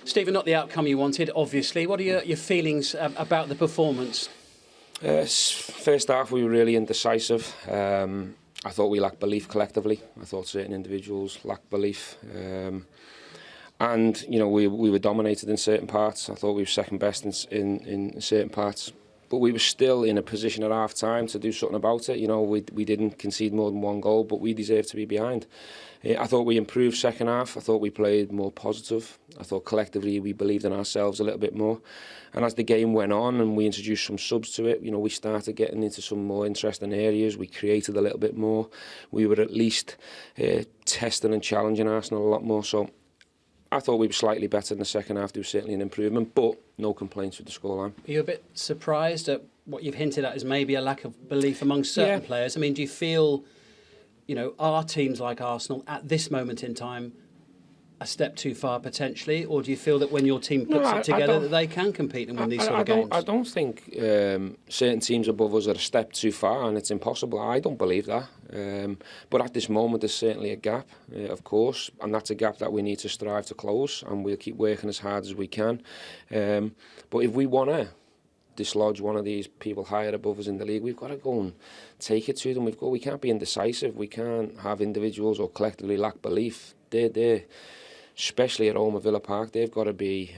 Stephen, not the outcome you wanted, obviously. What are your feelings about the performance? First half, we were really indecisive. I thought we lacked belief collectively. I thought certain individuals lacked belief. And, you know, we were dominated in certain parts. I thought we were second best in certain parts. But we were still in a position at half-time to do something about it. You know, we didn't concede more than one goal, but we deserved to be behind. I thought we improved second half. I thought we played more positive. I thought collectively we believed in ourselves a little bit more. And as the game went on and we introduced some subs to it, you know, we started getting into some more interesting areas. We created a little bit more. We were at least testing and challenging Arsenal a lot more. So I thought we were slightly better in the second half. There was certainly an improvement, but no complaints with the scoreline. Are you a bit surprised at what you've hinted at as maybe a lack of belief among certain players? I mean, do you feel, you know, are teams like Arsenal at this moment in time a step too far potentially, or do you feel that when your team puts it together that they can compete and win these sort of games? I don't think certain teams above us are a step too far and it's impossible. I don't believe that. But at this moment there's certainly a gap, of course, and that's a gap that we need to strive to close, and we'll keep working as hard as we can. But if we want to dislodge one of these people higher above us in the league, we've got to go and take it to them. We can't be indecisive. We can't have individuals or collectively lack belief. They're especially at home at Villa Park, they've got to be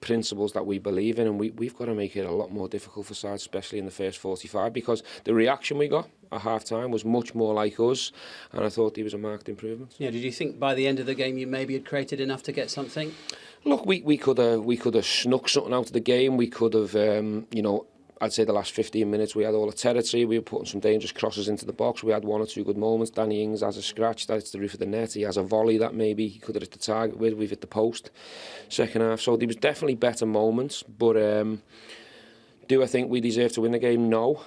principles that we believe in, and we've got to make it a lot more difficult for sides, especially in the first 45, because the reaction we got at half-time was much more like us, and I thought there was a marked improvement. Yeah, did you think by the end of the game you maybe had created enough to get something? Look, we could have snuck something out of the game. We could have, you know, I'd say the last 15 minutes we had all the territory. We were putting some dangerous crosses into the box. We had one or two good moments. Danny Ings has a scratch, that's the roof of the net. He has a volley that maybe he could have hit the target with. We've hit the post second half. So there was definitely better moments. But do I think we deserve to win the game? No.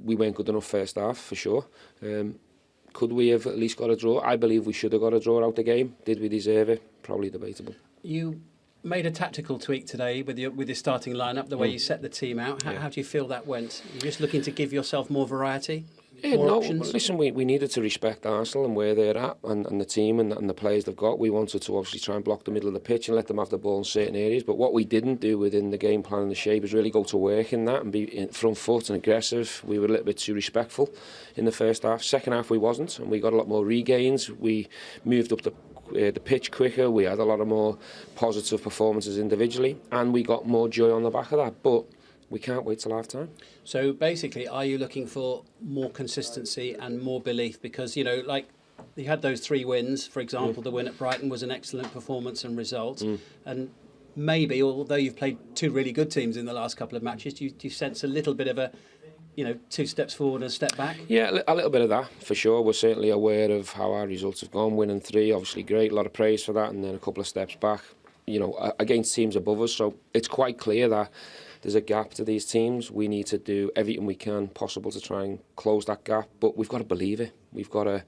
We weren't good enough first half, for sure. Could we have at least got a draw? I believe we should have got a draw out the game. Did we deserve it? Probably debatable. You made a tactical tweak today with your starting lineup, the way you set the team out. How do you feel that went? You're just looking to give yourself more variety, more options? Listen, we needed to respect Arsenal and where they're at, and the team and the players they've got. We wanted to obviously try and block the middle of the pitch and let them have the ball in certain areas. But what we didn't do within the game plan and the shape is really go to work in that and be in front foot and aggressive. We were a little bit too respectful in the first half. Second half we wasn't, and we got a lot more regains. We moved up the pitch quicker. We had a lot of more positive performances individually, and we got more joy on the back of that. But we can't wait till half time. So basically, are you looking for more consistency and more belief? Because, you know, like you had those 3 wins, for example, the win at Brighton was an excellent performance and result. And maybe, although you've played 2 really good teams in the last couple of matches, do you sense a little bit of a, you know, 2 steps forward and a step back? Yeah, a little bit of that, for sure. We're certainly aware of how our results have gone. Winning 3, obviously great, a lot of praise for that, and then a couple of steps back, you know, against teams above us. So it's quite clear that there's a gap to these teams. We need to do everything we can possible to try and close that gap, but we've got to believe it. We've got to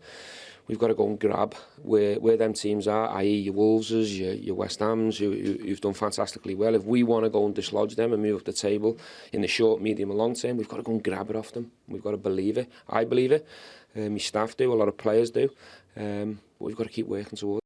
go and grab where them teams are, i.e. your Wolves, your West Hams, who've done fantastically well. If we want to go and dislodge them and move up the table in the short, medium and long term, we've got to go and grab it off them. We've got to believe it. I believe it. My staff do, a lot of players do. But we've got to keep working towards it.